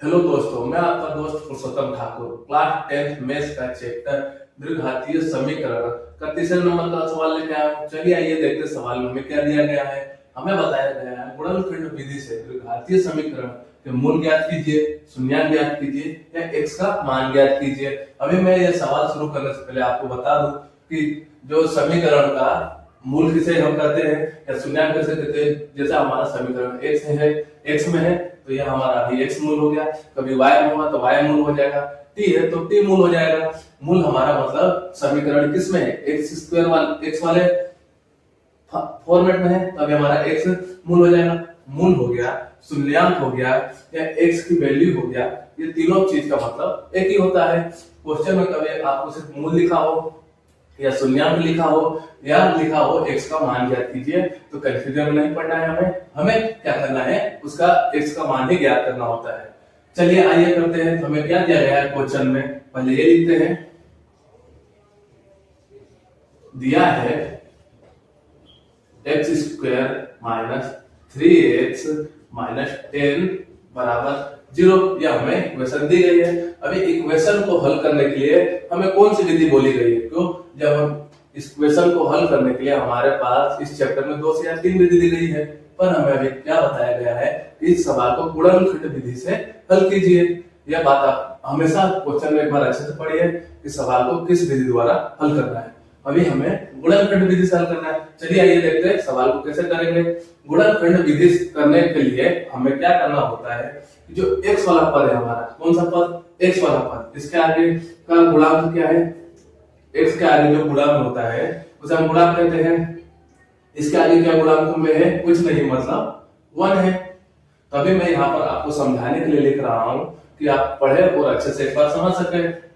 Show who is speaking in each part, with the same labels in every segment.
Speaker 1: Hello दोस्तों, मैं आपका दोस्त पुरुषोत्तम ठाकुर। क्लास 10th मैथ्स का चैप्टर द्विघातीय समीकरण का तीसरे नंबर का सवाल लेके आया हूं। चलिए आइए देखते हैं सवाल में हमें क्या दिया गया है। हमें बताया गया है गुणनखंड विधि से द्विघातीय समीकरण के मूल ज्ञात कीजिए, शून्यांक ज्ञात कीजिए या x का मान ज्ञात कीजिए। अभी मैं ये सवाल शुरू करने से पहले आपको बता दूं कि जो समीकरण का मूल किसे हम कहते हैं या शून्यांक किसे कहते हैं। जैसा हमारा समीकरण x में है तो यह हमारा अभी x मूल हो गया, कभी y में होगा तो y मूल हो जाएगा, t है तो t मूल हो जाएगा। मूल हमारा मतलब समीकरण किस में है, एक्स स्क्वायर वाले x वाले फॉर्मेट में है, तभी हमारा x मूल हो जाएगा। मूल हो गया, शून्यांक हो गया या x की वैल्यू हो गया, ये तीनों चीज का मतलब एक ही होता है। क्वेश्चन में कभी आपको सिर्फ मूल लिखा हो या शून्याङ्क लिखा हो या लिखा हो x का मान ज्ञात कीजिए तो कंफ्यूजन में नहीं पड़ना है। हमें क्या करना है, उसका x का मान ही ज्ञात करना होता है। चलिए आइए करते हैं। तो हमें क्या दिया गया है क्वेश्चन में, पहले ये लिखते हैं। दिया है x square minus 3x minus 10 बराबर 0। यह हमें इक्वेशन दी गई है। अभी इक्वेशन को हल करने के लिए हमें कौन सी विधि बोली गई है? क्यों, जब हम इस इक्वेशन को हल करने के लिए हमारे पास इस चैप्टर में 2 से या 3 विधि दी गई है, पर हमें अभी क्या बताया गया है कि इस सवाल को गुणनखंड विधि से हल कीजिए। यह बात आप हमेशा क्वेश्चन में एक बार अच्छे से पढ़िए कि सवाल को किस विधि द्वारा हल करना है। अभी हमें गुणनखंड विधि से हल करना है। चलिए आइए देखते हैं सवाल को कैसे करेंगे। गुणनखंड विधि करने के लिए हमें क्या करना होता है, जो x वाला पद है हमारा, कौन सा पद, x वाला पद, इसके आगे का गुणांक क्या है, x के आगे जो गुणांक होता है उसे हम गुणांक कहते हैं। इसके आगे क्या गुणांक में है, कुछ नहीं, मतलब 1 है। तभी मैं यहाँ पर आपको समझाने के लिए लिख रहा हूं कि आप पढ़े और अच्छे से एक बार समझ सके।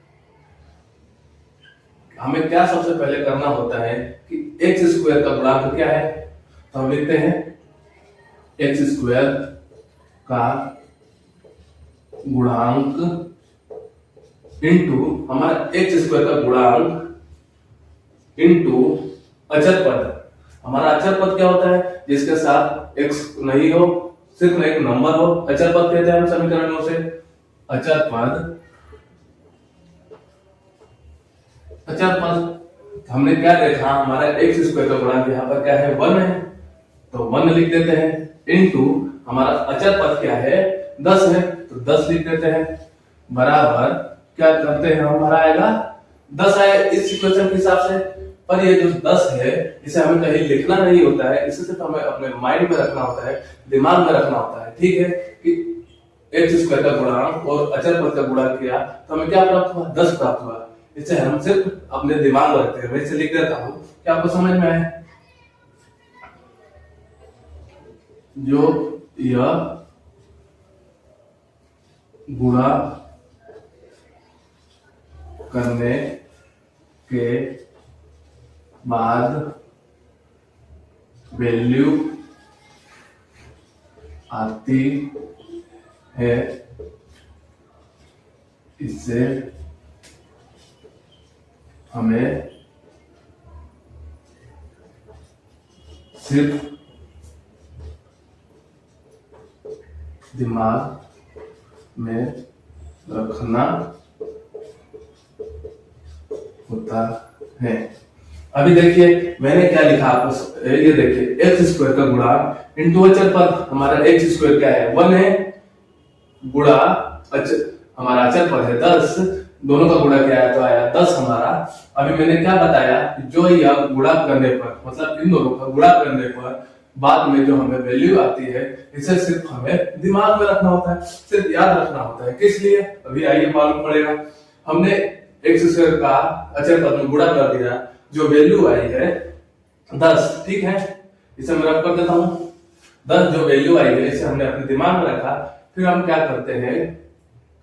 Speaker 1: हमें क्या सबसे पहले करना होता है कि एक्स स्क्वायर का गुणांक क्या है, तो हम लिखते हैं एक्स स्क्वायर का गुणांक इंटू हमारा एक्स स्क्वायर का गुणांक इंटू अचर पद। हमारा अचर पद क्या होता है, जिसके साथ x नहीं हो, सिर्फ एक नंबर हो, अचर पद कहते हैं हम समीकरणों से। अचर पद हमने क्या देखा, हमारा एक्स स्क्वायर का गुणांक यहाँ पर क्या है, 1 है, तो 1 लिख देते हैं। इंटू हमारा अचर पद क्या है, 10 है, तो 10 लिख देते हैं। बराबर क्या करते हैं, हमारा आएगा 10 आए इस इक्वेशन के हिसाब से। पर ये जो 10 है इसे हमें कहीं लिखना नहीं होता है, इसे सिर्फ हमें अपने माइंड में रखना होता है, दिमाग में रखना होता है। ठीक है कि एक्स स्क्वायर का गुणांक और अचर पद का गुणा किया तो हमें क्या प्राप्त हुआ, 10 प्राप्त हुआ। इसे हम सिर्फ अपने दिमाग में रखते हैं। मैं इसे लिख देता हूं, क्या आपको समझ में आए। जो यह गुणा करने के बाद वैल्यू आती है, इससे हमें सिर्फ दिमाग में रखना होता है। अभी देखिए मैंने क्या लिखा आपको, ये देखिए एक्स स्क्वायर का गुणा इंटू अचर पद। हमारा एक्स स्क्वायर क्या है, 1 है, गुणा हमारा अचर पद है 10, दोनों का गुणा क्या है तो आया 10 हमारा। अभी मैंने क्या बताया, जो यह गुणा करने पर, मतलब इन दोनों का गुणा करने पर बाद में जो हमें वैल्यू आती है, इसे सिर्फ हमें दिमाग में रखना होता है, सिर्फ याद रखना होता है। किस लिए, अभी आइए मालूम पड़ेगा। हमने एक्स स्क्वायर का अचर पद में गुणा कर दिया, जो वैल्यू आई है 10, ठीक है, इसे मैं रख कर देता हूं। 10 जो वैल्यू आई है इसे हमने अपने दिमाग में रखा। फिर हम क्या करते हैं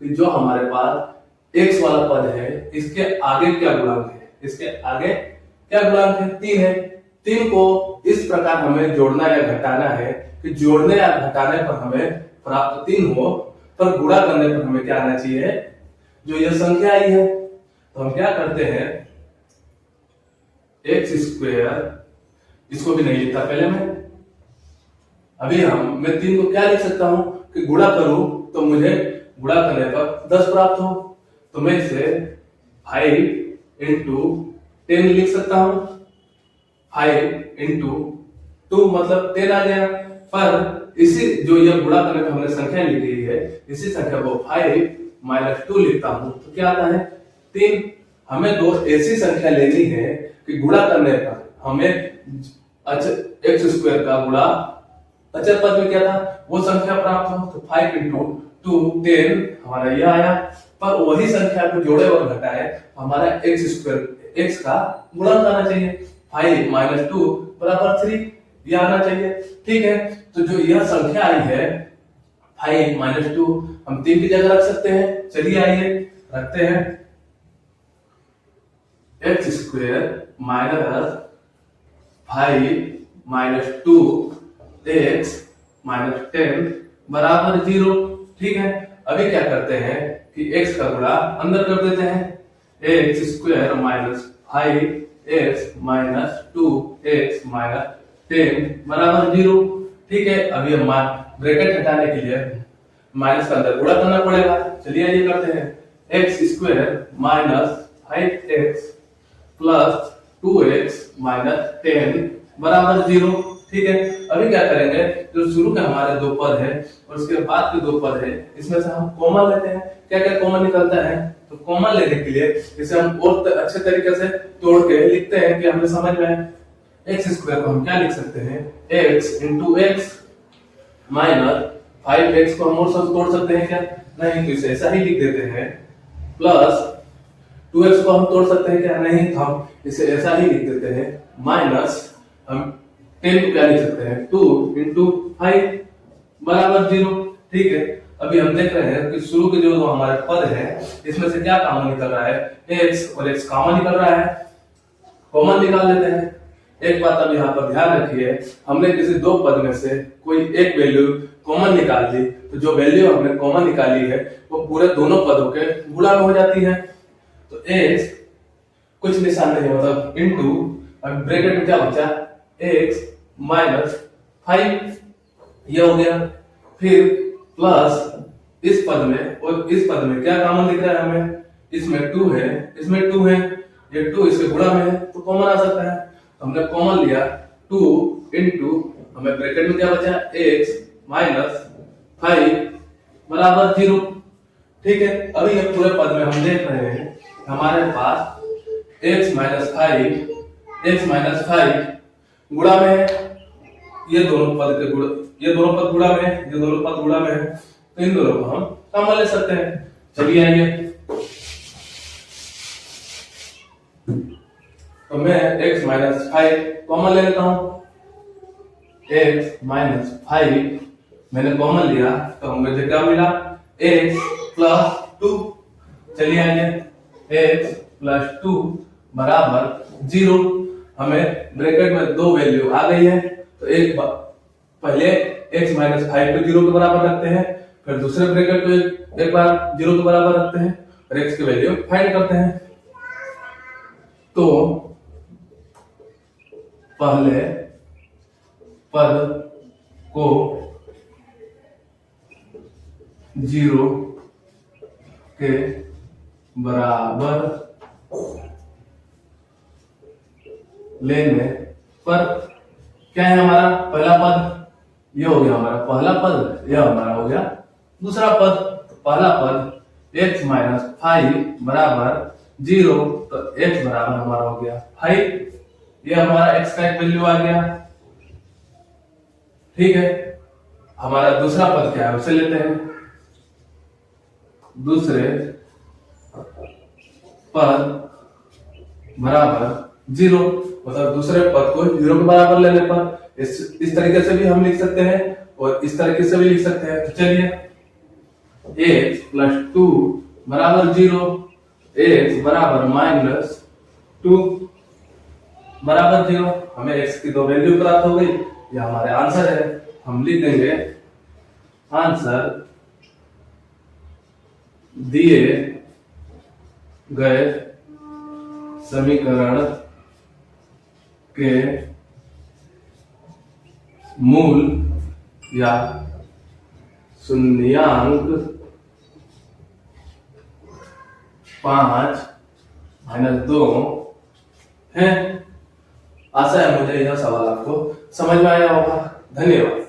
Speaker 1: कि जो हमारे पास x वाला पद है, इसके आगे क्या गुणांक है, इसके आगे क्या गुणांक है, 3 है। 3 को इस प्रकार हमें जोड़ना या घटाना है कि जोड़ने या घटाने पर हमें प्राप्त 3 हो, पर गुणा करने पर हमें क्या आना चाहिए, जो यह संख्या आई है। तो हम क्या करते हैं, एक्स स्क्वायर, इसको भी नहीं लिखता पहले मैं, अभी मैं 3 को क्या लिख सकता हूं कि गुणा करूं तो मुझे गुणा करने पर 10 प्राप्त हो, तो मैं इसे 5 इंटू 10 लिख सकता हूं। 5 इंटू 2 मतलब 10 आ गया। पर इसी जो ये गुणा करने पर हमने संख्या लिखी है, इसी संख्या को 5 माइनस 2 लिखता हूं तो क्या आता है 3। हमें दो ऐसी संख्या लेनी है कि गुणा करने पर हमें एक्स स्क्वायर का गुणा अचर पद में क्या था वो संख्या प्राप्त हो। तो 5 इंटू 2 10 हमारा यह आया। पर वही संख्या को जोड़े और घटाए हमारा एक्स स्क्वायर एक्स का गुणक आना चाहिए। 5 माइनस 2 बराबर 3 यह आना चाहिए। ठीक है, तो जो यह संख्या आई है 5 माइनस 2 हम 3 की जगह रख सकते हैं। चलिए आइए रखते हैं। X square minus 5 minus 2 x minus 10 बराबर 0। ठीक है, अभी क्या करते हैं कि x का गुणा अंदर कर देते हैं। X square minus 5 x minus 2 x minus 10 बराबर 0। ठीक है, अभी हम ब्रैकेट हटाने के लिए माइनस का अंदर गुणा करना पड़ेगा। चलिए ये करते हैं। X square minus 5x plus 2x minus 10 बराबर 0। ठीक है, अभी क्या करेंगे जो शुरू के हमारे दो पद है और उसके बाद के दो पद है इसमें से हम कॉमन लेते हैं। क्या क्या कॉमन निकलता है, तो कॉमन लेने के लिए इसे हम और अच्छे तरीके से तोड़ के लिखते हैं कि हमें समझ में आए। एक्स स्क्वायर को हम क्या लिख सकते हैं x into x minus 5x को हम और सब तोड़ सकते हैं क्या, नहीं, तो इसे ऐसा ही लिख देते हैं। प्लस 2x को हम तोड़ सकते हैं क्या, नहीं, तो हम इसे ऐसा ही लिख देते हैं। माइनस हम 10 को क्या लिख सकते हैं 2 इंटू 5 बराबर 0। ठीक है, अभी हम देख रहे हैं कि शुरू के जो हमारे पद है इसमें से क्या कॉमन निकल रहा है, x और x कॉमन निकल रहा है, कॉमन निकाल लेते हैं। एक बात अब यहाँ पर ध्यान रखिए, हमने किसी दो पद में से कोई एक वैल्यू कॉमन निकाल ली तो जो वैल्यू हमने कॉमन निकाली है वो पूरे दोनों पदों के गुणा में हो जाती है। तो x कुछ निशान नहीं मतलब इंटू ब्रैकेट में क्या बचा x माइनस 5 ये हो गया। फिर प्लस इस पद में और इस पद में क्या कॉमन दिख रहा है हमें, इसमें 2 है इसमें 2 है, ये 2 इसके गुणा में है तो कॉमन आ सकता है। तो हमने कॉमन लिया 2 इंटू हमें ब्रैकेट में क्या बचा x माइनस 5 बराबर 0। ठीक है, अभी ये पूरे पद में हम देख रहे हैं हमारे पास x माइनस 5 गुणा में है, ये दोनों पद गुणा में है, ये दोनों पद गुणा में है, तो इन दोनों को हम कॉमन ले सकते हैं। चलिए आइए, तो मैं x माइनस 5 कॉमन ले लेता हूं। x माइनस 5 मैंने कॉमन लिया तो मुझे क्या मिला x प्लस 2। चलिए आइए, x प्लस 2 बराबर 0। हमें ब्रैकेट में दो वैल्यू आ गई है तो एक पहले x माइनस 5 को 0 के बराबर रखते हैं, फिर दूसरे ब्रैकेट को एक बार 0 के बराबर रखते हैं और x की वैल्यू फाइंड करते हैं। तो पहले पद को 0 के बराबर लेने पर क्या है हमारा पहला पद यह हो गया हमारा पहला पद, यह हमारा हो गया दूसरा पद। तो पहला पद x माइनस 5 बराबर 0, तो x बराबर हमारा हो गया 5, यह हमारा x का एक वैल्यू आ गया। ठीक है, हमारा दूसरा पद क्या है उसे लेते हैं। दूसरे पद बराबर 0, मतलब दूसरे पद को 0 के बराबर लेने पर इस तरीके से भी हम लिख सकते हैं और इस तरीके से भी लिख सकते हैं। तो चलिए x प्लस 2 बराबर 0, x बराबर माइनस 2 बराबर 0। हमें x की दो वैल्यू प्राप्त हो गई, यह हमारे आंसर है। हम लिख देंगे आंसर दिए गए समीकरण के मूल या शून्यांक 5 - 2 है। आशा है मुझे यह सवाल आपको समझ में आया होगा। धन्यवाद।